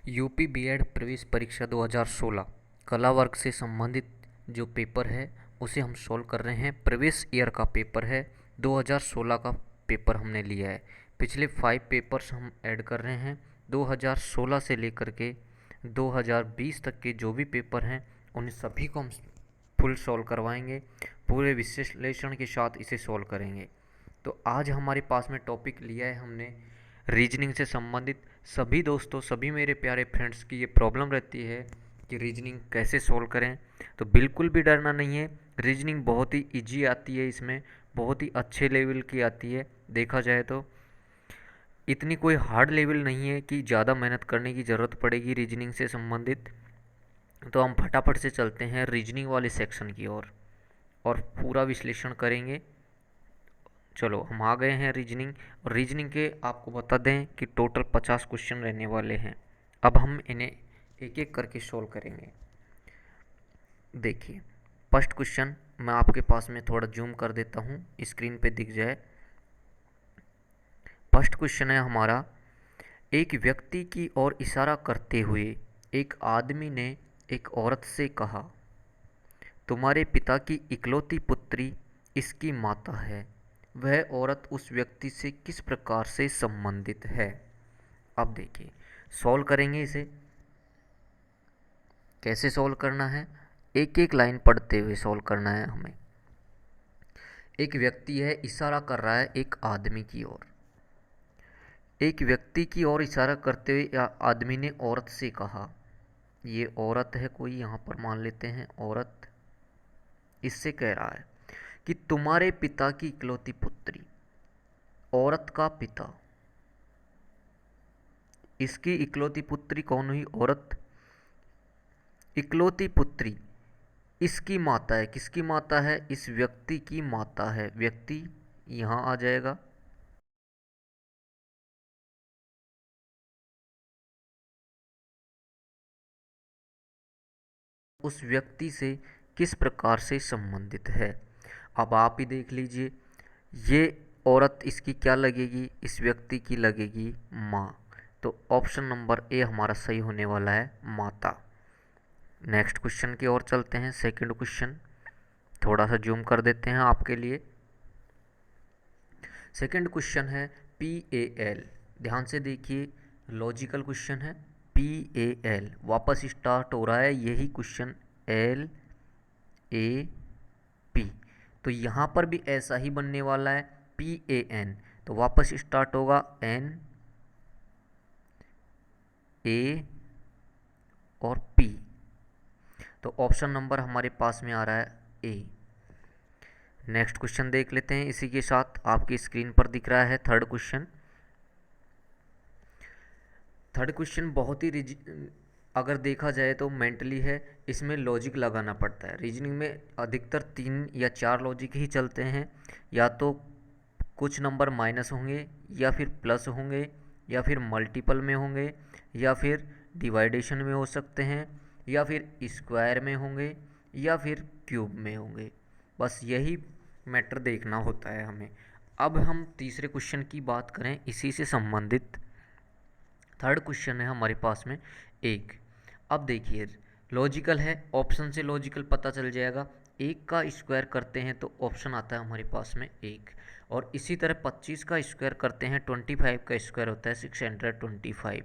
UP BEd प्रवेश परीक्षा 2016 कला वर्ग से संबंधित जो पेपर है उसे हम सॉल्व कर रहे हैं। प्रवेश ईयर का पेपर है, 2016 का पेपर हमने लिया है। पिछले 5 पेपर्स हम ऐड कर रहे हैं। 2016 से लेकर के 2020 तक के जो भी पेपर हैं उन सभी को हम फुल सॉल्व करवाएंगे। पूरे विश्लेषण के साथ इसे सॉल्व करेंगे। तो आज हमारे पास में टॉपिक लिया है हमने रीजनिंग से संबंधित। सभी दोस्तों, सभी मेरे प्यारे फ्रेंड्स की ये प्रॉब्लम रहती है कि रीजनिंग कैसे सॉल्व करें। तो बिल्कुल भी डरना नहीं है। रीजनिंग बहुत ही इजी आती है, इसमें बहुत ही अच्छे लेवल की आती है। देखा जाए तो इतनी कोई हार्ड लेवल नहीं है कि ज़्यादा मेहनत करने की ज़रूरत पड़ेगी रीजनिंग से संबंधित। तो हम फटाफट से चलते हैं रीजनिंग वाले सेक्शन की ओर और पूरा विश्लेषण करेंगे। चलो हम आ गए हैं रीजनिंग। और रीजनिंग के आपको बता दें कि टोटल 50 क्वेश्चन रहने वाले हैं। अब हम इन्हें एक एक करके सोल्व करेंगे। देखिए, फर्स्ट क्वेश्चन मैं आपके पास में थोड़ा जूम कर देता हूँ, स्क्रीन पे दिख जाए। फर्स्ट क्वेश्चन है हमारा, एक व्यक्ति की ओर इशारा करते हुए एक आदमी ने एक औरत से कहा, तुम्हारे पिता की इकलौती पुत्री इसकी माता है। वह औरत उस व्यक्ति से किस प्रकार से संबंधित है। अब देखिए, सॉल्व करेंगे इसे। कैसे सॉल्व करना है, एक एक लाइन पढ़ते हुए सॉल्व करना है हमें। एक व्यक्ति है, इशारा कर रहा है एक आदमी की ओर। एक व्यक्ति की ओर इशारा करते हुए आदमी ने औरत से कहा, ये औरत है कोई, यहाँ पर मान लेते हैं औरत। इससे कह रहा है कि तुम्हारे पिता की इकलौती पुत्री। औरत का पिता, इसकी इकलौती पुत्री कौन हुई, औरत। इकलौती पुत्री इसकी माता है, किसकी माता है, इस व्यक्ति की माता है। व्यक्ति यहाँ आ जाएगा। उस व्यक्ति से किस प्रकार से संबंधित है। अब आप ही देख लीजिए, ये औरत इसकी क्या लगेगी, इस व्यक्ति की लगेगी माँ। तो ऑप्शन नंबर ए हमारा सही होने वाला है, माता। नेक्स्ट क्वेश्चन की ओर चलते हैं। सेकंड क्वेश्चन थोड़ा सा जूम कर देते हैं आपके लिए। सेकंड क्वेश्चन है पी ए एल। ध्यान से देखिए, लॉजिकल क्वेश्चन है। पी ए एल वापस स्टार्ट हो रहा है, यही क्वेश्चन एल ए पी। तो यहाँ पर भी ऐसा ही बनने वाला है, पी ए एन तो वापस स्टार्ट होगा एन ए और पी। तो ऑप्शन नंबर हमारे पास में आ रहा है ए। नेक्स्ट क्वेश्चन देख लेते हैं, इसी के साथ आपकी स्क्रीन पर दिख रहा है थर्ड क्वेश्चन। थर्ड क्वेश्चन बहुत ही अगर देखा जाए तो मेंटली है, इसमें लॉजिक लगाना पड़ता है। रीजनिंग में अधिकतर 3 या 4 लॉजिक ही चलते हैं, या तो कुछ नंबर माइनस होंगे, या फिर प्लस होंगे, या फिर मल्टीपल में होंगे, या फिर डिवाइडेशन में हो सकते हैं, या फिर स्क्वायर में होंगे, या फिर क्यूब में होंगे। बस यही मैटर देखना होता है हमें। अब हम तीसरे क्वेश्चन की बात करें इसी से संबंधित। थर्ड क्वेश्चन है हमारे पास में एक। अब देखिए, लॉजिकल है, ऑप्शन से लॉजिकल पता चल जाएगा। एक का स्क्वायर करते हैं तो ऑप्शन आता है हमारे पास में एक। और इसी तरह 25 का स्क्वायर करते हैं, 25 का स्क्वायर होता है 625,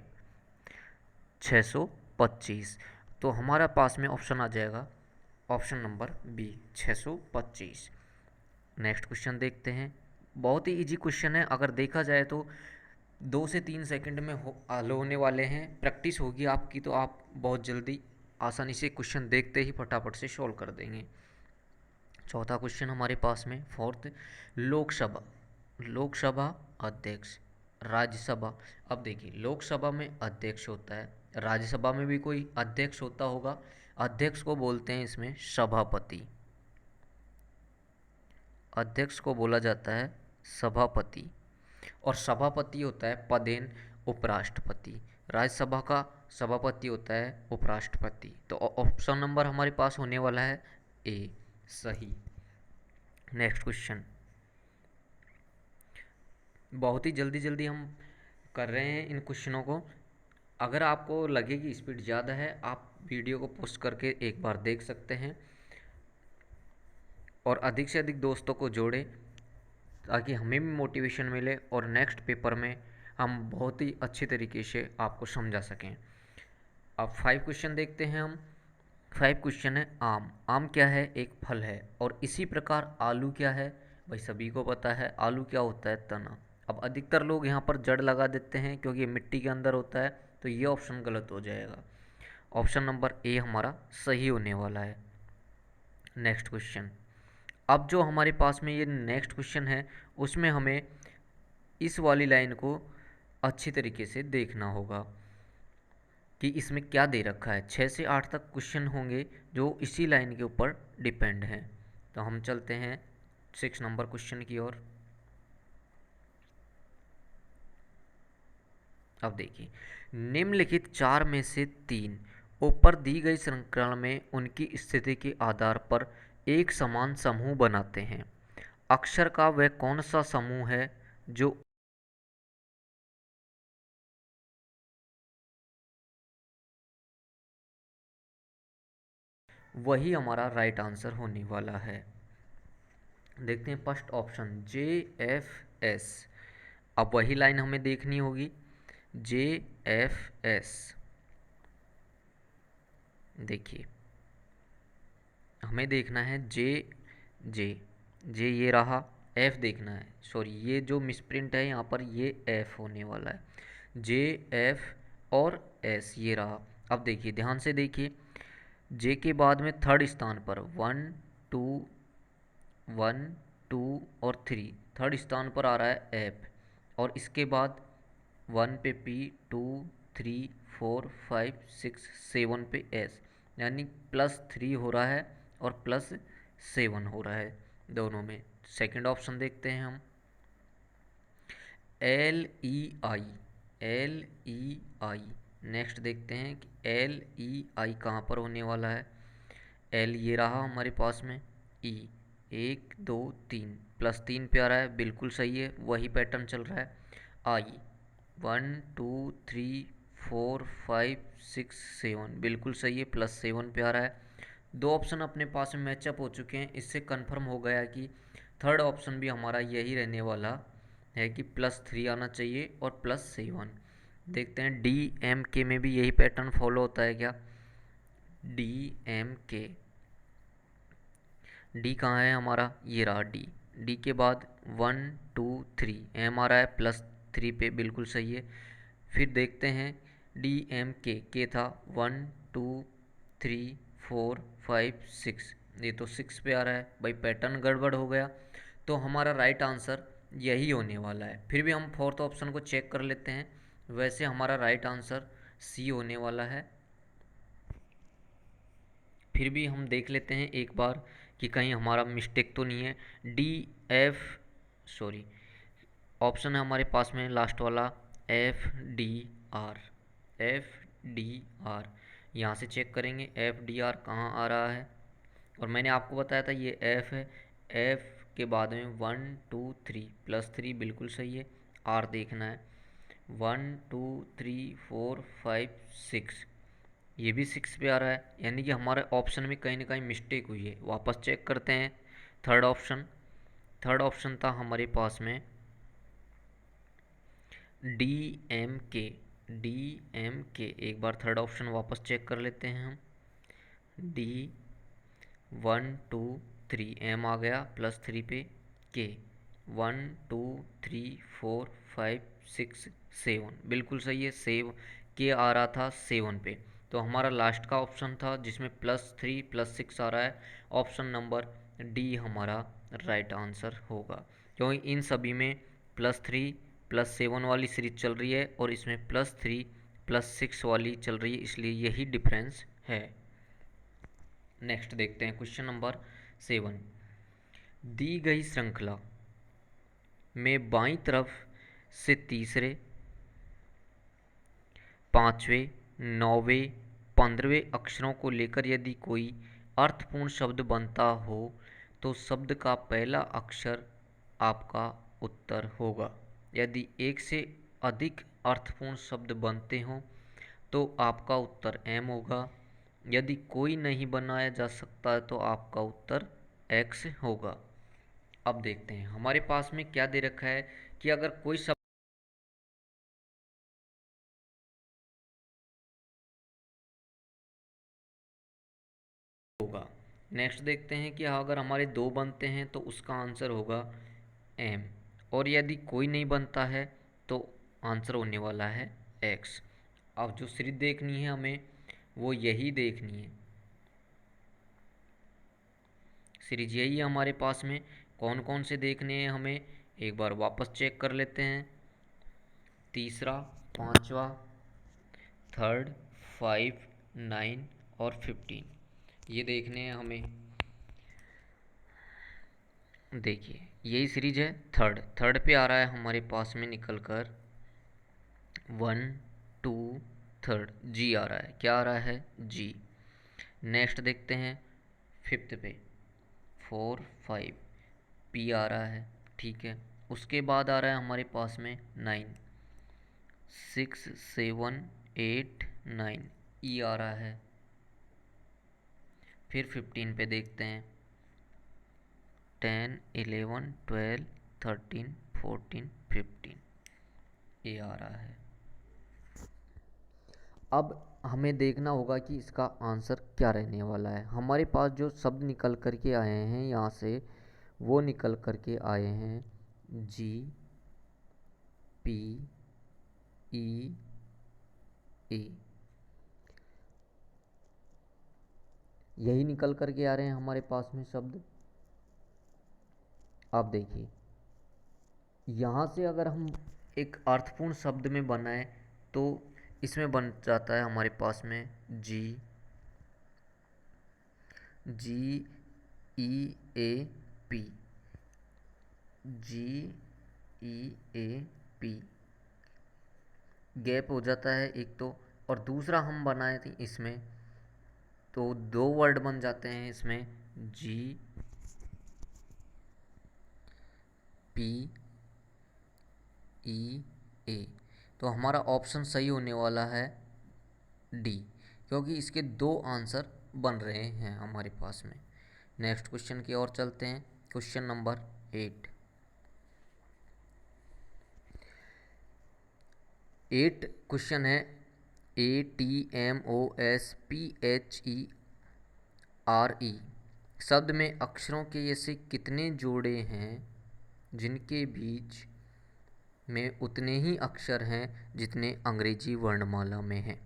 625। तो हमारा पास में ऑप्शन आ जाएगा option number B, 625। Next question देखते हैं। बहुत ही इजी क्वेश्चन है, अगर देखा जाए तो 2 से 3 सेकंड में हल होने वाले हैं। प्रैक्टिस होगी आपकी तो आप बहुत जल्दी आसानी से क्वेश्चन देखते ही फटाफट से सॉल्व कर देंगे। चौथा क्वेश्चन हमारे पास में फोर्थ, लोकसभा लोकसभा अध्यक्ष, राज्यसभा। अब देखिए, लोकसभा में अध्यक्ष होता है, राज्यसभा में भी कोई अध्यक्ष होता होगा। अध्यक्ष को बोलते हैं इसमें सभापति। अध्यक्ष को बोला जाता है सभापति। और सभापति होता है पदेन उपराष्ट्रपति। राज्यसभा का सभापति होता है उपराष्ट्रपति। तो ऑप्शन नंबर हमारे पास होने वाला है ए, सही। नेक्स्ट क्वेश्चन, बहुत ही जल्दी जल्दी हम कर रहे हैं इन क्वेश्चनों को। अगर आपको लगे कि स्पीड ज़्यादा है, आप वीडियो को पोस्ट करके एक बार देख सकते हैं और अधिक से अधिक दोस्तों को जोड़ें ताकि हमें भी मोटिवेशन मिले और नेक्स्ट पेपर में हम बहुत ही अच्छी तरीके से आपको समझा सकें। अब 5 क्वेश्चन देखते हैं हम। 5 क्वेश्चन है आम। आम क्या है? एक फल है। और इसी प्रकार आलू क्या है? भाई सभी को पता है आलू क्या होता है, तना। अब अधिकतर लोग यहाँ पर जड़ लगा देते हैं क्योंकि ये मिट्टी के अंदर होता है, तो ये ऑप्शन गलत हो जाएगा। ऑप्शन नंबर ए हमारा सही होने वाला है। Next question. अब जो हमारे पास में ये नेक्स्ट क्वेश्चन है उसमें हमें इस वाली लाइन को अच्छी तरीके से देखना होगा कि इसमें क्या दे रखा है। 6 से 8 तक क्वेश्चन होंगे जो इसी लाइन के ऊपर डिपेंड हैं। तो हम चलते हैं 6 नंबर क्वेश्चन की ओर। अब देखिए, निम्नलिखित 4 में से 3 ऊपर दी गई श्रृंखला में उनकी स्थिति के आधार पर एक समान समूह बनाते हैं। अक्षर का वह कौन सा समूह है जो वही हमारा राइट आंसर होने वाला है। देखते हैं फर्स्ट ऑप्शन JFS। अब वही लाइन हमें देखनी होगी। JFS, देखिए हमें देखना है जे जे ये रहा। F देखना है, सॉरी ये जो मिसप्रिंट है यहाँ पर ये F होने वाला है। JF और S ये रहा। अब देखिए ध्यान से देखिए, जे के बाद में थर्ड स्थान पर 1 2 1 2 और 3 थर्ड स्थान पर आ रहा है F, और इसके बाद 1 पे P, 2 3 4 5 6 7 पे S, यानी +3 हो रहा है और +7 हो रहा है दोनों में। सेकंड ऑप्शन देखते हैं हम, LEI। नेक्स्ट देखते हैं कि LEI कहाँ पर होने वाला है। L ये रहा हमारे पास में। E 1 2 3 +3 पे आ रहा है, बिल्कुल सही है, वही पैटर्न चल रहा है। I 1 2 3 4 5 6 7 बिल्कुल सही है, +7 पे आ रहा है। दो ऑप्शन अपने पास में मैचअप हो चुके हैं, इससे कंफर्म हो गया कि थर्ड ऑप्शन भी हमारा यही रहने वाला है कि +3 आना चाहिए और +7। देखते हैं DMK में भी यही पैटर्न फॉलो होता है क्या। DMK, डी कहाँ है हमारा, ये रहा डी। डी के बाद 1 2 3 एम आ रहा है, +3 पे बिल्कुल सही है। फिर देखते हैं DMK था 1 2 3 4 5 6, ये तो 6 पे आ रहा है, भाई पैटर्न गड़बड़ हो गया। तो हमारा राइट आंसर यही होने वाला है। फिर भी हम फोर्थ ऑप्शन को चेक कर लेते हैं। वैसे हमारा राइट आंसर सी होने वाला है। फिर भी हम देख लेते हैं एक बार कि कहीं हमारा मिस्टेक तो नहीं है। डी एफ, सॉरी, ऑप्शन है हमारे पास में लास्ट वाला FDR। FDR यहाँ से चेक करेंगे FDR कहाँ आ रहा है, और मैंने आपको बताया था ये F है। F के बाद में 1 2 3 +3 बिल्कुल सही है। R देखना है 1 2 3 4 5 6, ये भी 6 पे आ रहा है, यानी कि हमारे ऑप्शन में कहीं ना कहीं मिस्टेक हुई है। वापस चेक करते हैं थर्ड ऑप्शन। थर्ड ऑप्शन था हमारे पास में DMK। DMK, एक बार थर्ड ऑप्शन वापस चेक कर लेते हैं हम। D 1 2 3 M आ गया +3 पे, K 1 2 3 4 5 6 7 बिल्कुल सही है। सेव के आ रहा था 7 पे, तो हमारा लास्ट का ऑप्शन था जिसमें +3 +6 आ रहा है, ऑप्शन नंबर डी हमारा राइट आंसर होगा। क्योंकि इन सभी में +3 +7 वाली सीरीज चल रही है और इसमें +3 +6 वाली चल रही है, इसलिए यही डिफरेंस है। नेक्स्ट देखते हैं क्वेश्चन नंबर 7। दी गई श्रृंखला में बाईं तरफ से तीसरे, पाँचवें, नौवें, 15वें अक्षरों को लेकर यदि कोई अर्थपूर्ण शब्द बनता हो तो शब्द का पहला अक्षर आपका उत्तर होगा। यदि एक से अधिक अर्थपूर्ण शब्द बनते हों तो आपका उत्तर एम होगा। यदि कोई नहीं बनाया जा सकता है तो आपका उत्तर एक्स होगा। अब देखते हैं हमारे पास में क्या दे रखा है कि अगर कोई शब्द होगा। नेक्स्ट देखते हैं कि अगर हमारे दो बनते हैं तो उसका आंसर होगा एम, और यदि कोई नहीं बनता है तो आंसर होने वाला है एक्स। अब जो सीरीज देखनी है हमें वो यही देखनी है, सीरीज यही है हमारे पास में। कौन कौन से देखने हैं हमें एक बार वापस चेक कर लेते हैं। तीसरा, पांचवा, थर्ड, 5, 9 और 15, ये देखने हैं हमें। देखिए यही सीरीज है। थर्ड थर्ड पे आ रहा है हमारे पास में निकल कर 1, 2, थर्ड जी आ रहा है। क्या आ रहा है? जी। नेक्स्ट देखते हैं फिफ्थ पे 4, 5 पी आ रहा है, ठीक है। उसके बाद आ रहा है हमारे पास में 9, 6, 7, 8, 9 ई आ रहा है। फिर 15 पे देखते हैं 10, 11, 12, 13, 14, 15 ये आ रहा है। अब हमें देखना होगा कि इसका आंसर क्या रहने वाला है। हमारे पास जो शब्द निकल कर के आए हैं यहाँ से, वो निकल कर के आए हैं जी, पी, ई, ए, यही निकल कर के आ रहे हैं हमारे पास में शब्द। आप देखिए यहाँ से अगर हम एक अर्थपूर्ण शब्द में बनाए तो इसमें बन जाता है हमारे पास में जी, जी, ई, ए, पी, जी, ई, ए, पी, गैप हो जाता है एक तो। और दूसरा हम बनाए थे इसमें तो दो वर्ड बन जाते हैं इसमें जी, पी, ई, ए। तो हमारा ऑप्शन सही होने वाला है डी, क्योंकि इसके दो आंसर बन रहे हैं हमारे पास में। नेक्स्ट क्वेश्चन की ओर चलते हैं। Question number 8। 8 क्वेश्चन है ATMOSPHERE शब्द में अक्षरों के ऐसे कितने जोड़े हैं जिनके बीच में उतने ही अक्षर हैं जितने अंग्रेजी वर्णमाला में हैं।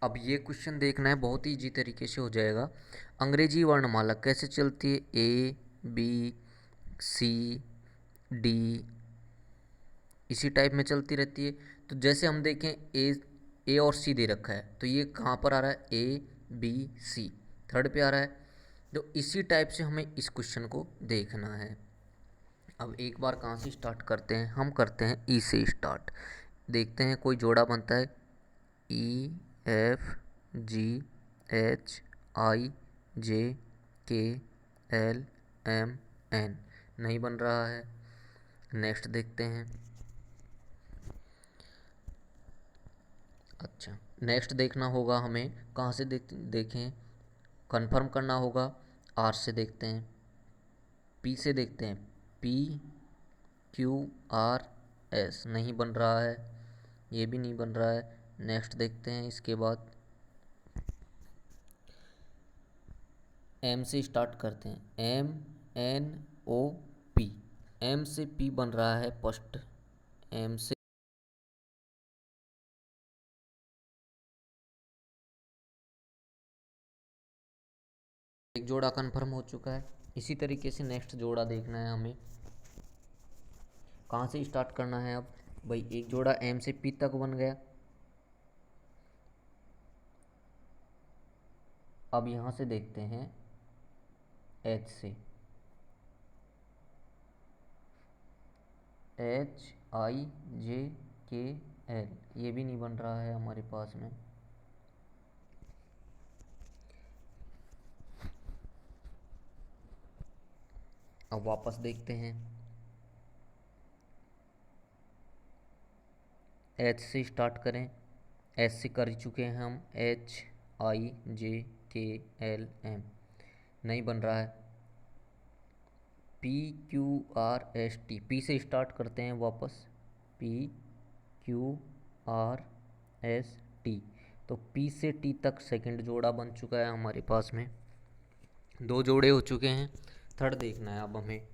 अब ये क्वेश्चन देखना है, बहुत ही इजी तरीके से हो जाएगा। अंग्रेजी वर्णमाला कैसे चलती है? ए, बी, सी, डी, इसी टाइप में चलती रहती है। तो जैसे हम देखें ए और सी दे रखा है तो ये कहाँ पर आ रहा है? ए, बी, सी, थर्ड पे आ रहा है। तो इसी टाइप से हमें इस क्वेश्चन को देखना है। अब एक बार कहाँ से स्टार्ट करते हैं? हम करते हैं ई से स्टार्ट। देखते हैं कोई जोड़ा बनता है। ई, एफ, जी, एच, आई, जे, के, एल, एम, एन, नहीं बन रहा है। नेक्स्ट देखते हैं। अच्छा, नेक्स्ट देखना होगा हमें कहाँ से देखें, कंफर्म करना होगा। आर से देखते हैं, पी से देखते हैं। पी, क्यू, आर, एस, नहीं बन रहा है, ये भी नहीं बन रहा है। नेक्स्ट देखते हैं इसके बाद एम से स्टार्ट करते हैं। एम, एन, ओ, पी, एम से पी बन रहा है फर्स्ट। एम से एक जोड़ा कंफर्म हो चुका है। इसी तरीके से नेक्स्ट जोड़ा देखना है हमें। कहाँ से स्टार्ट करना है? अब भाई एक जोड़ा एम से पी तक बन गया। अब यहाँ से देखते हैं एच से। एच, आई, जे, के, एल, ये भी नहीं बन रहा है हमारे पास में। अब वापस देखते हैं। एच से स्टार्ट करें। एस से कर चुके हैं हम, HIJKLM नहीं बन रहा है। PQRST, पी से स्टार्ट करते हैं वापस, PQRST, तो पी से टी तक सेकंड जोड़ा बन चुका है हमारे पास में, 2 जोड़े हो चुके हैं। थर्ड देखना है अब हमें,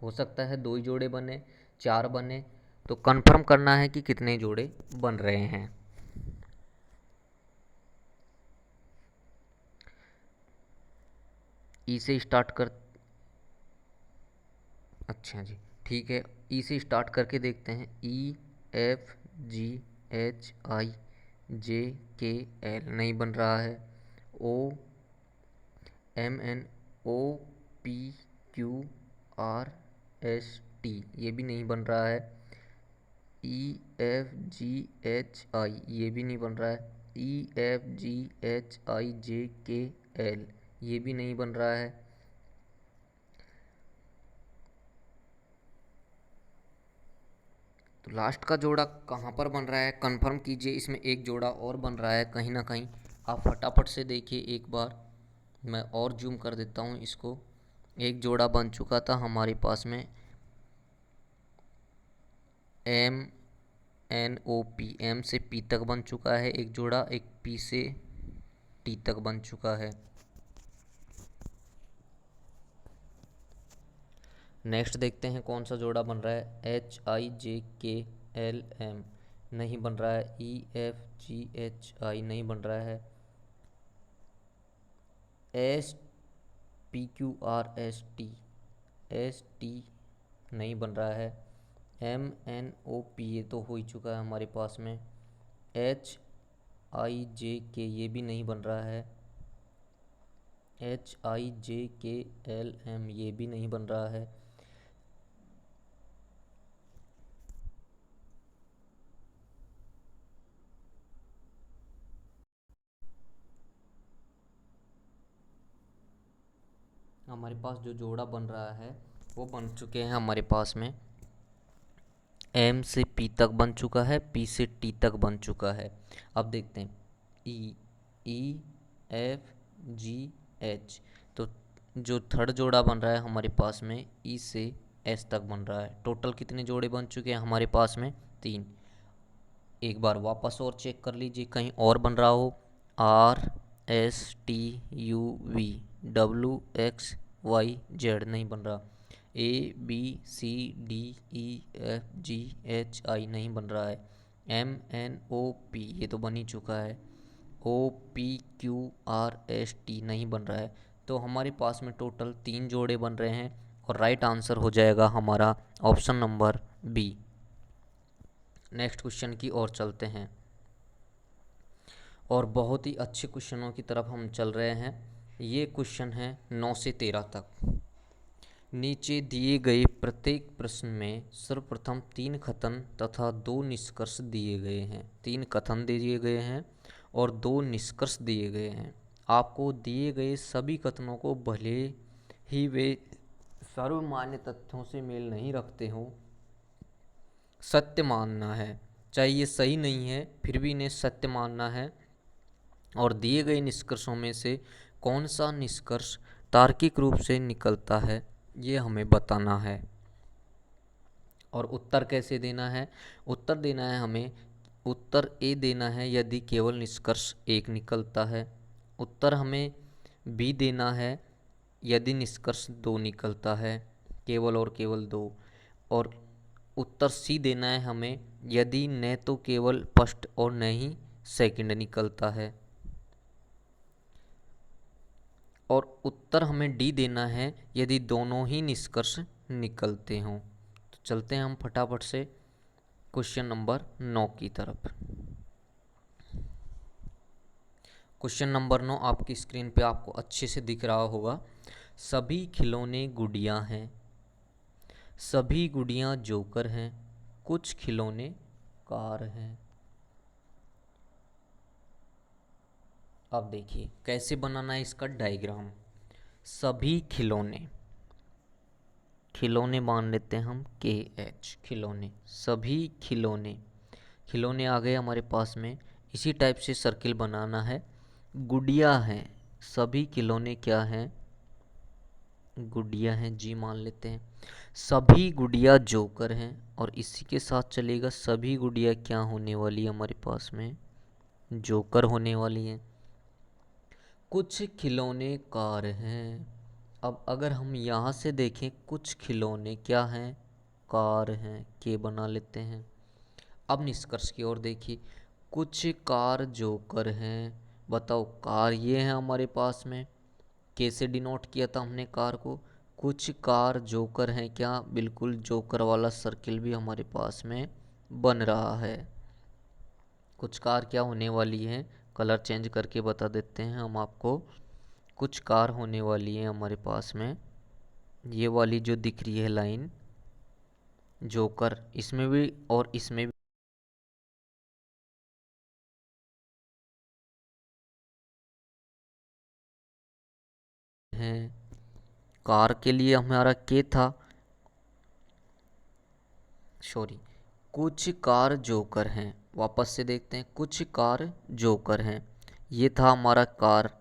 हो सकता है 2 ही जोड़े बने, 4 बने, तो कंफर्म करना है कि कितने जोड़े बन रहे हैं। ई से स्टार्ट कर, अच्छा जी ठीक है, ई से स्टार्ट करके देखते हैं। EFGHIJKL नहीं बन रहा है। OMNOPQRST ये भी नहीं बन रहा है। EFGHI ये भी नहीं बन रहा है। EFGHIJKL ये भी नहीं बन रहा है। तो लास्ट का जोड़ा कहाँ पर बन रहा है, कंफर्म कीजिए। इसमें एक जोड़ा और बन रहा है कहीं ना कहीं, आप फटाफट से देखिए एक बार। मैं और जूम कर देता हूँ इसको। एक जोड़ा बन चुका था हमारे पास में, MNOP, M से P तक बन चुका है एक जोड़ा, एक P से T तक बन चुका है। नेक्स्ट देखते हैं कौन सा जोड़ा बन रहा है। HIJKLM नहीं बन रहा है। EFGHI नहीं बन रहा है। SPQRST नहीं बन रहा है। MNOP ये तो हो ही चुका है हमारे पास में। HIJK ये भी नहीं बन रहा है। HIJKLM ये भी नहीं बन रहा है। हमारे पास जो जोड़ा बन रहा है वो बन चुके हैं हमारे पास में, M से P तक बन चुका है, P से T तक बन चुका है। अब देखते हैं EFGH, तो जो थर्ड जोड़ा बन रहा है हमारे पास में, E से S तक बन रहा है। टोटल कितने जोड़े बन चुके हैं हमारे पास में, 3। एक बार वापस और चेक कर लीजिए कहीं और बन रहा हो। RSTUVWXYZ नहीं बन रहा। ABCDEFGHI नहीं बन रहा है। MNOP ये तो बन ही चुका है। OPQRST नहीं बन रहा है। तो हमारे पास में टोटल 3 जोड़े बन रहे हैं और राइट आंसर हो जाएगा हमारा option number B. Next question की ओर चलते हैं, और बहुत ही अच्छे क्वेश्चनों की तरफ हम चल रहे हैं। ये क्वेश्चन है 9 से 13 तक। नीचे दिए गए प्रत्येक प्रश्न में सर्वप्रथम 3 कथन तथा 2 निष्कर्ष दिए गए हैं। 3 कथन दिए गए हैं और 2 निष्कर्ष दिए गए हैं। आपको दिए गए सभी कथनों को, भले ही वे सर्वमान्य तथ्यों से मेल नहीं रखते हों, सत्य मानना है। चाहे ये सही नहीं है फिर भी इन्हें सत्य मानना है। और दिए गए निष्कर्षों में से कौन सा निष्कर्ष तार्किक रूप से निकलता है ये हमें बताना है। और उत्तर कैसे देना है, उत्तर देना है हमें, उत्तर ए देना है यदि केवल निष्कर्ष एक निकलता है। उत्तर हमें बी देना है यदि निष्कर्ष 2 निकलता है, केवल और केवल 2। और उत्तर सी देना है हमें यदि न तो केवल फर्स्ट और न ही सेकंड निकलता है। और उत्तर हमें डी देना है यदि दोनों ही निष्कर्ष निकलते हों। तो चलते हैं हम फटाफट से क्वेश्चन नंबर 9 की तरफ। क्वेश्चन नंबर 9 आपकी स्क्रीन पे आपको अच्छे से दिख रहा होगा। सभी खिलौने गुड़ियाँ हैं, सभी गुड़ियाँ जोकर हैं, कुछ खिलौने कार हैं। अब देखिए कैसे बनाना है इसका डायग्राम। सभी खिलौने, खिलौने मान लेते हैं हम KH, खिलौने, सभी खिलौने। खिलौने आ गए हमारे पास में। इसी टाइप से सर्किल बनाना है। गुड़िया हैं, सभी खिलौने क्या हैं? गुड़िया हैं जी, मान लेते हैं। सभी गुड़िया जोकर हैं, और इसी के साथ चलेगा सभी गुड़िया क्या होने वाली है हमारे पास में? जोकर होने वाली है। कुछ खिलौने कार हैं। अब अगर हम यहाँ से देखें, कुछ खिलौने क्या हैं? कार हैं, के बना लेते हैं। अब निष्कर्ष की ओर देखिए, कुछ कार जोकर हैं। बताओ, कार ये है हमारे पास में, कैसे डिनोट किया था हमने कार को? कुछ कार जोकर हैं क्या? बिल्कुल, जोकर वाला सर्किल भी हमारे पास में बन रहा है। कुछ कार क्या होने वाली है? कलर चेंज करके बता देते हैं हम आपको। कुछ कार होने वाली है हमारे पास में, ये वाली जो दिख रही है लाइन, जोकर, इसमें भी और इसमें भी है। कार के लिए हमारा के था, सॉरी, कुछ कार जोकर हैं। वापस से देखते हैं, कुछ कार जोकर हैं, ये था हमारा कार।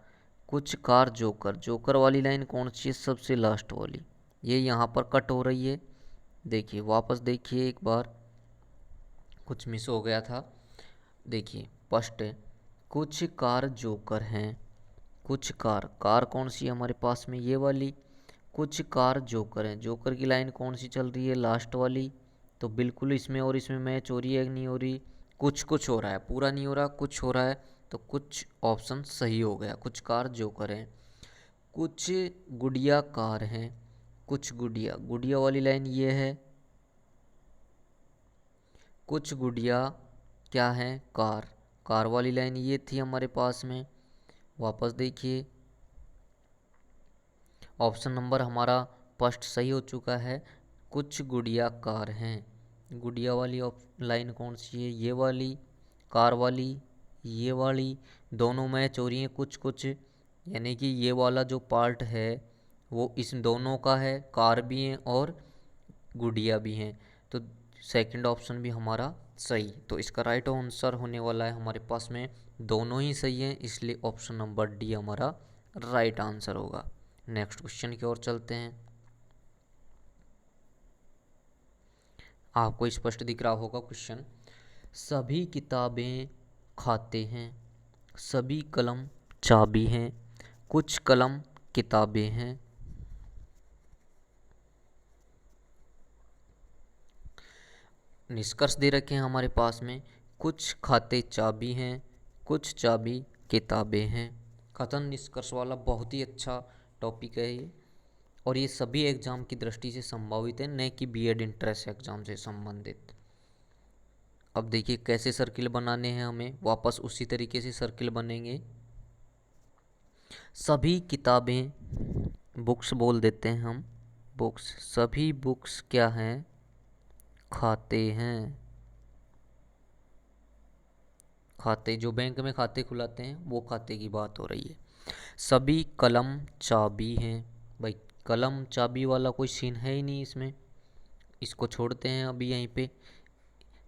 कुछ कार जोकर, जोकर वाली लाइन कौन सी है? सबसे लास्ट वाली, ये यहाँ पर कट हो रही है। देखिए, वापस देखिए एक बार, कुछ मिस हो गया था। देखिए फर्स्ट है, कुछ कार जोकर हैं। कुछ कार, कार कौन सी है हमारे पास में? ये वाली। कुछ कार जोकर हैं, जोकर की लाइन कौन सी चल रही है? लास्ट वाली। तो बिल्कुल इसमें और इसमें मैच हो रही है कि नहीं हो रही? कुछ कुछ हो रहा है, पूरा नहीं हो रहा, कुछ हो रहा है। तो कुछ ऑप्शन सही हो गया, कुछ कार जोकर हैं। कुछ गुड़िया कार हैं। कुछ गुड़िया, गुड़िया वाली लाइन ये है। कुछ गुड़िया क्या है? कार, कार वाली लाइन ये थी हमारे पास में। वापस देखिए, ऑप्शन नंबर हमारा फर्स्ट सही हो चुका है। कुछ गुड़िया कार हैं। गुड़िया वाली लाइन कौन सी है? ये वाली। कार वाली ये वाली। दोनों मैच हो रही हैं कुछ कुछ, यानी कि ये वाला जो पार्ट है वो इस दोनों का है, कार भी हैं और गुड़िया भी हैं। तो सेकंड ऑप्शन भी हमारा सही। तो इसका राइट आंसर होने वाला है हमारे पास में, दोनों ही सही हैं, इसलिए ऑप्शन नंबर डी हमारा राइट आंसर होगा। नेक्स्ट क्वेश्चन की ओर चलते हैं। आपको स्पष्ट दिख रहा होगा क्वेश्चन। सभी किताबें खाते हैं, सभी कलम चाबी हैं, कुछ कलम किताबें हैं। निष्कर्ष दे रखे हैं हमारे पास में, कुछ खाते चाबी हैं, कुछ चाबी किताबें हैं। कथन निष्कर्ष वाला बहुत ही अच्छा टॉपिक है ये, और ये सभी एग्जाम की दृष्टि से संभावित है, न कि बीएड इंट्रेंस एग्जाम से संबंधित। अब देखिए कैसे सर्किल बनाने हैं हमें, वापस उसी तरीके से सर्किल बनेंगे। सभी किताबें, बुक्स बोल देते हैं हम, बुक्स, सभी बुक्स क्या हैं? खाते हैं। खाते, जो बैंक में खाते खुलाते हैं वो खाते की बात हो रही है। सभी कलम चाबी हैं। भाई, कलम चाबी वाला कोई सीन है ही नहीं इसमें, इसको छोड़ते हैं अभी यहीं पे।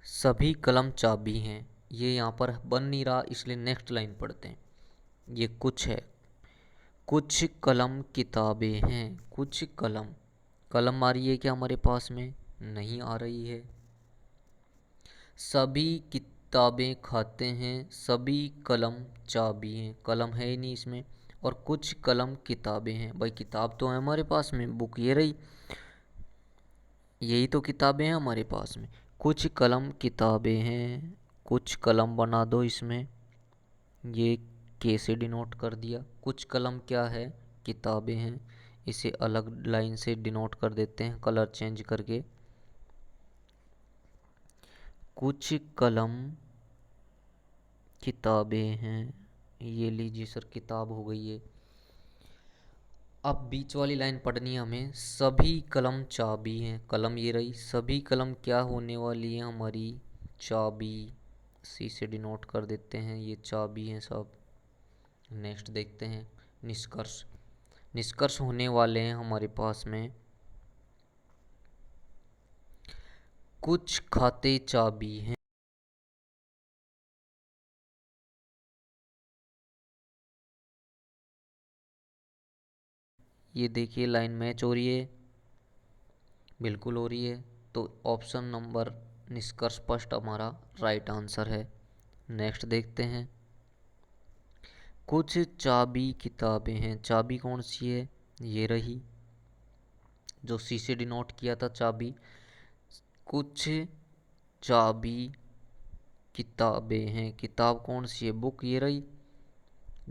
सभी कलम चाबी हैं, ये यहाँ पर बन नहीं रहा, इसलिए नेक्स्ट लाइन पढ़ते हैं। ये कुछ है, कुछ कलम किताबें हैं। कुछ कलम, कलम आ रही है क्या हमारे पास में? नहीं आ रही है। सभी किताबें खाते हैं, सभी कलम चाबी हैं, कलम है ही नहीं इसमें। और कुछ कलम किताबें हैं, भाई किताब तो है हमारे पास में, बुक ये रही, यही तो किताबें हैं हमारे पास में। कुछ कलम किताबें हैं, कुछ कलम बना दो इसमें, ये कैसे डिनोट कर दिया? कुछ कलम क्या है? किताबें हैं। इसे अलग लाइन से डिनोट कर देते हैं कलर चेंज करके। कुछ कलम किताबें हैं, ये लीजिए सर, किताब हो गई है। अब बीच वाली लाइन पढ़नी है हमें, सभी कलम चाबी हैं, कलम ये रही, सभी कलम क्या होने वाली है हमारी? चाबी। सी से डिनोट कर देते हैं, ये चाबी हैं सब। नेक्स्ट देखते हैं निष्कर्ष। निष्कर्ष होने वाले हैं हमारे पास में, कुछ खाते चाबी हैं। ये देखिए लाइन मैच हो रही है, बिल्कुल हो रही है। तो ऑप्शन नंबर निष्कर्ष स्पष्ट हमारा राइट आंसर है। नेक्स्ट देखते हैं। कुछ चाबी किताबें हैं, चाबी कौन सी है? ये रही, जो सी से डिनोट किया था चाबी। कुछ चाबी किताबें हैं, किताब कौन सी है? बुक, ये रही।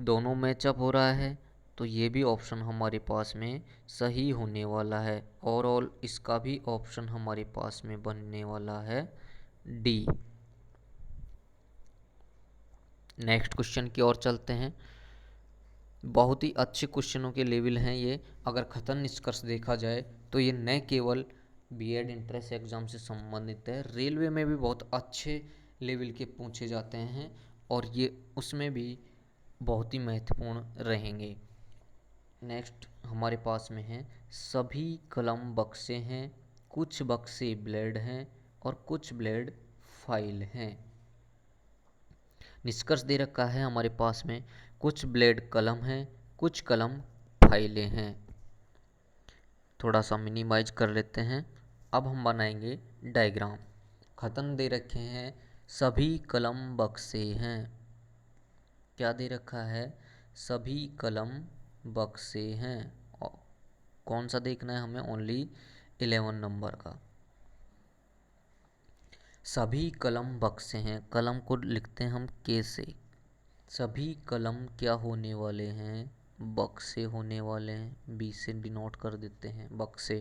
दोनों मैचअप हो रहा है, तो ये भी ऑप्शन हमारे पास में सही होने वाला है। ओवरऑल इसका भी ऑप्शन हमारे पास में बनने वाला है डी। नेक्स्ट क्वेश्चन की ओर चलते हैं। बहुत ही अच्छे क्वेश्चनों के लेवल हैं ये। अगर कथन निष्कर्ष देखा जाए तो ये न केवल बीएड एंट्रेंस एग्जाम से संबंधित है, रेलवे में भी बहुत अच्छे लेवल के पूछे जाते हैं और ये उसमें भी बहुत ही महत्वपूर्ण रहेंगे। नेक्स्ट हमारे पास में है, सभी कलम बक्से हैं, कुछ बक्से ब्लेड हैं और कुछ ब्लेड फाइल हैं। निष्कर्ष दे रखा है हमारे पास में, कुछ ब्लेड कलम हैं, कुछ कलम फाइलें हैं। थोड़ा सा मिनिमाइज कर लेते हैं। अब हम बनाएंगे डायग्राम। खत्म दे रखे हैं, सभी कलम बक्से हैं। क्या दे रखा है? सभी कलम बक्से हैं। कौन सा देखना है हमें? ओनली 11 नंबर का। सभी कलम बक्से हैं, कलम को लिखते हैं हम के से। सभी कलम क्या होने वाले हैं? बक्से होने वाले हैं, बी से डिनोट कर देते हैं बक्से।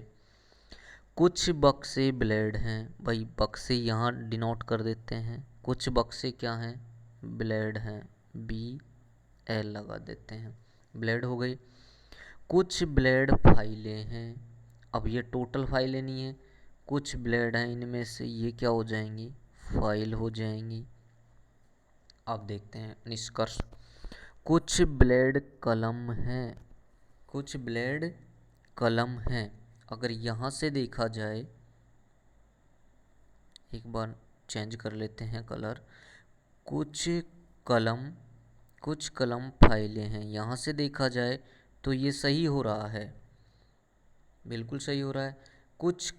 कुछ बक्से ब्लेड हैं, भाई बक्से यहाँ डिनोट कर देते हैं। कुछ बक्से क्या हैं? ब्लेड हैं, बी एल लगा देते हैं, ब्लेड हो गई। कुछ ब्लेड फाइलें हैं, अब ये टोटल फाइलें नहीं है, कुछ ब्लेड हैं, इनमें से ये क्या हो जाएंगी? फाइल हो जाएंगी। अब देखते हैं निष्कर्ष। कुछ ब्लेड कलम हैं, कुछ ब्लेड कलम हैं। अगर यहाँ से देखा जाए, एक बार चेंज कर लेते हैं कलर। कुछ कलम, कुछ कलम फाइलें हैं, यहाँ से देखा जाए तो ये सही हो रहा है, बिल्कुल सही हो रहा है। कुछ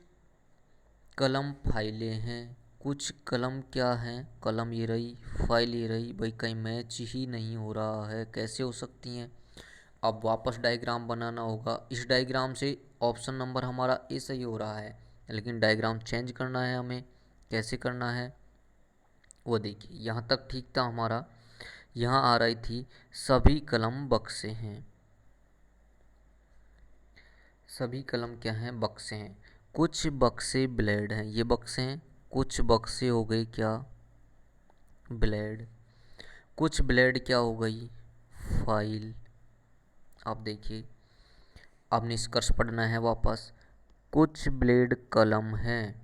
कलम फाइलें हैं, कुछ कलम क्या हैं? कलम ये रही, फाइल ये रही। भाई कहीं मैच ही नहीं हो रहा है, कैसे हो सकती हैं? अब वापस डायग्राम बनाना होगा। इस डायग्राम से ऑप्शन नंबर हमारा ए सही हो रहा है, लेकिन डायग्राम चेंज करना है हमें। कैसे करना है वो देखिए। यहाँ तक ठीक था हमारा, यहाँ आ रही थी सभी कलम बक्से हैं। सभी कलम क्या हैं? बक्से हैं। कुछ बक्से ब्लेड हैं, ये बक्से हैं। कुछ बक्से हो गई क्या? ब्लेड। कुछ ब्लेड क्या हो गई? फाइल। अब देखिए, अब निष्कर्ष पढ़ना है वापस। कुछ ब्लेड कलम हैं,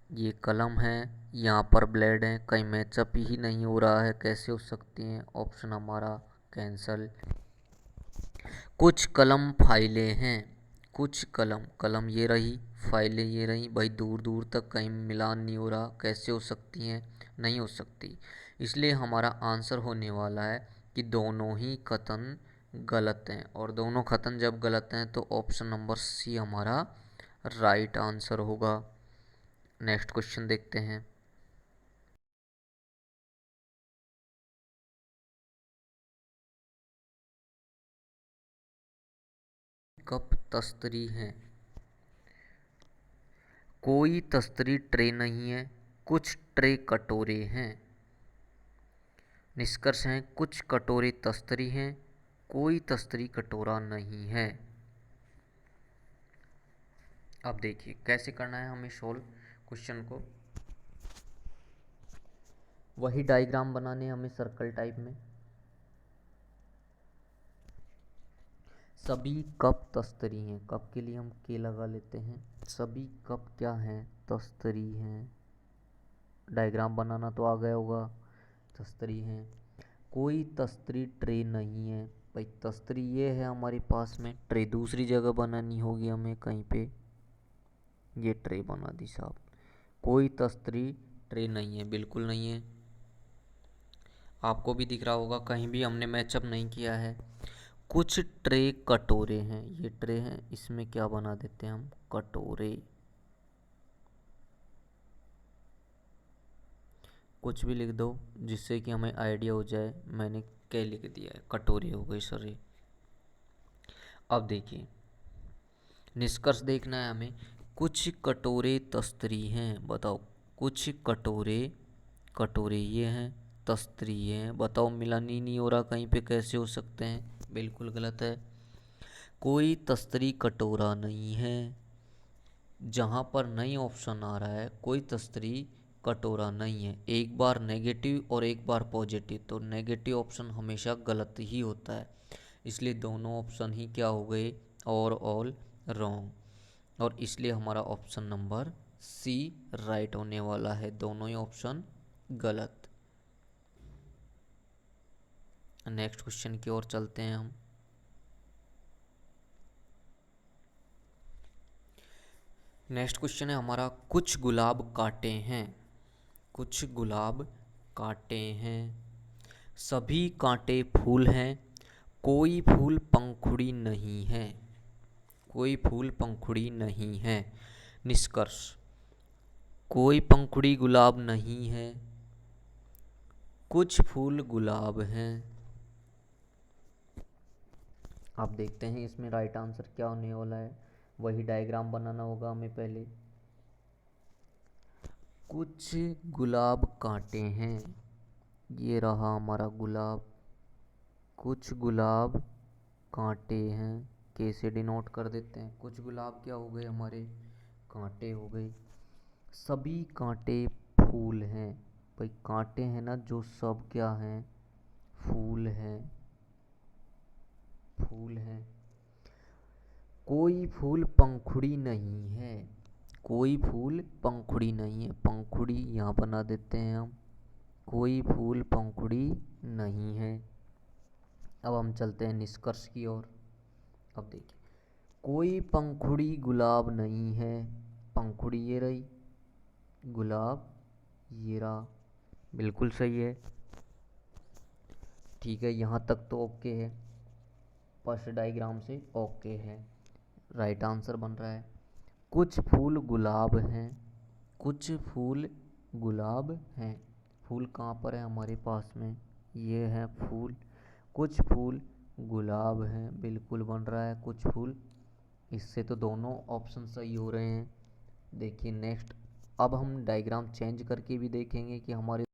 ये कलम है, यहाँ पर ब्लेड है, कहीं मैचअप ही नहीं हो रहा है, कैसे हो सकती हैं? ऑप्शन हमारा कैंसल। कुछ कलम फाइलें हैं, कुछ कलम, कलम ये रही, फाइलें ये रही। भाई दूर दूर तक कहीं मिलान नहीं हो रहा, कैसे हो सकती हैं? नहीं हो सकती। इसलिए हमारा आंसर होने वाला है कि दोनों ही कथन गलत हैं, और दोनों कथन जब गलत हैं तो ऑप्शन नंबर सी हमारा राइट आंसर होगा। नेक्स्ट क्वेश्चन देखते हैं। कप तस्तरी हैं, कोई तस्तरी ट्रे नहीं है, कुछ ट्रे कटोरे हैं। निष्कर्ष हैं, कुछ कटोरे तस्तरी हैं, कोई तस्तरी कटोरा नहीं है। अब देखिए कैसे करना है हमें सोल्व क्वेश्चन को। वही डायग्राम बनाने हमें सर्कल टाइप में। सभी कप तस्तरी हैं, कप के लिए हम के लगा लेते हैं। सभी कप क्या हैं? तस्तरी हैं। डायग्राम बनाना तो आ गया होगा। तस्तरी हैं। कोई तस्तरी ट्रे नहीं है, भाई तस्तरी ये है हमारे पास में, ट्रे दूसरी जगह बनानी होगी हमें कहीं पे। ये ट्रे बना दी साहब। कोई तस्तरी ट्रे नहीं है, बिल्कुल नहीं है। आपको भी दिख रहा होगा, कहीं भी हमने मैचअप नहीं किया है। कुछ ट्रे कटोरे हैं, ये ट्रे हैं, इसमें क्या बना देते हैं हम, कटोरे। कुछ भी लिख दो जिससे कि हमें आइडिया हो जाए मैंने क्या लिख दिया है, कटोरी हो गई सर ये। अब देखिए निष्कर्ष देखना है हमें। कुछ कटोरे तस्तरी हैं, बताओ कुछ कटोरे, कटोरे ये हैं, तस्तरी ये हैं, बताओ मिलान ही नहीं हो रहा कहीं पे, कैसे हो सकते हैं, बिल्कुल गलत है। कोई तस्तरी कटोरा नहीं है, जहाँ पर नहीं ऑप्शन आ रहा है कोई तस्तरी कटोरा नहीं है, एक बार नेगेटिव और एक बार पॉजिटिव, तो नेगेटिव ऑप्शन हमेशा गलत ही होता है, इसलिए दोनों ऑप्शन ही क्या हो गए, और ऑल रॉन्ग, और इसलिए हमारा ऑप्शन नंबर सी राइट होने वाला है, दोनों ही ऑप्शन गलत। नेक्स्ट क्वेश्चन की ओर चलते हैं हम। नेक्स्ट क्वेश्चन है हमारा, कुछ गुलाब काटे हैं, कुछ गुलाब काटे हैं, सभी कांटे फूल हैं, कोई फूल पंखुड़ी नहीं है, कोई फूल पंखुड़ी नहीं है। निष्कर्ष, कोई पंखुड़ी गुलाब नहीं है, कुछ फूल गुलाब हैं। आप देखते हैं इसमें राइट आंसर क्या होने वाला है, वही डायग्राम बनाना होगा हमें पहले। कुछ गुलाब कांटे हैं, ये रहा हमारा गुलाब, कुछ गुलाब कांटे हैं, कैसे डिनोट कर देते हैं, कुछ गुलाब क्या हो गए हमारे, कांटे हो गए, सभी कांटे फूल हैं, भाई कांटे हैं ना जो, सब क्या हैं, फूल हैं, फूल हैं, कोई फूल पंखुड़ी नहीं है, कोई फूल पंखुड़ी नहीं है, पंखुड़ी यहाँ बना देते हैं हम, कोई फूल पंखुड़ी नहीं है। अब हम चलते हैं निष्कर्ष की ओर। अब देखिए, कोई पंखुड़ी गुलाब नहीं है, पंखुड़ी ये रही, गुलाब ये रहा, बिल्कुल सही है, ठीक है, यहाँ तक तो ओके है, फर्स्ट डायग्राम से ओके है, राइट आंसर बन रहा है। कुछ फूल गुलाब हैं, कुछ फूल गुलाब हैं, फूल कहाँ पर है हमारे पास में, ये है फूल, कुछ फूल गुलाब हैं, बिल्कुल बन रहा है कुछ फूल, इससे तो दोनों ऑप्शन सही हो रहे हैं। देखिए नेक्स्ट, अब हम डायग्राम चेंज करके भी देखेंगे कि हमारे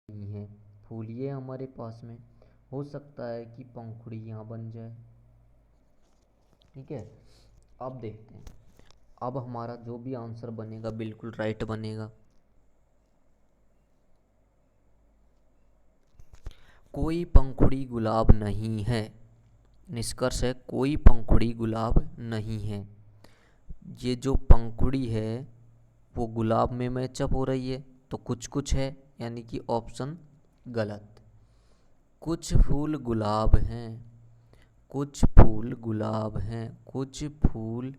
नहीं है, फूल ये हमारे पास में, हो सकता है कि पंखुड़ी यहाँ बन जाए, ठीक है। अब देखते हैं, अब हमारा जो भी आंसर बनेगा बिल्कुल राइट बनेगा। कोई पंखुड़ी गुलाब नहीं है, निष्कर्ष है कोई पंखुड़ी गुलाब नहीं है, ये जो पंखुड़ी है वो गुलाब में मैचअप हो रही है, तो कुछ कुछ है, यानी कि ऑप्शन गलत। कुछ फूल गुलाब हैं, कुछ फूल गुलाब हैं, कुछ फूल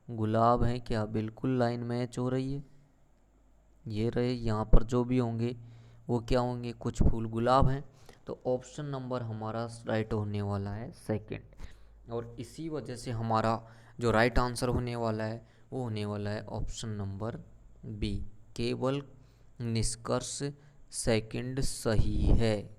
गुलाब हैं, क्या बिल्कुल लाइन मैच हो रही है, ये रहे, यहाँ पर जो भी होंगे वो क्या होंगे, कुछ फूल गुलाब हैं, तो ऑप्शन नंबर हमारा राइट होने वाला है सेकंड, और इसी वजह से हमारा जो राइट आंसर होने वाला है वो होने वाला है ऑप्शन नंबर बी, केवल निष्कर्ष सेकंड सही है।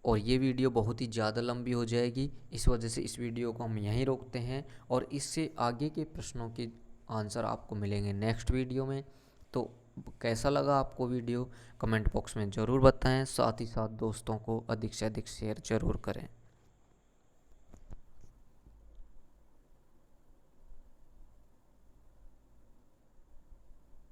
और ये वीडियो बहुत ही ज़्यादा लंबी हो जाएगी, इस वजह से इस वीडियो को हम यहीं रोकते हैं, और इससे आगे के प्रश्नों के आंसर आपको मिलेंगे नेक्स्ट वीडियो में। तो कैसा लगा आपको वीडियो, कमेंट बॉक्स में ज़रूर बताएं, साथ ही साथ दोस्तों को अधिक से अधिक शेयर ज़रूर करें।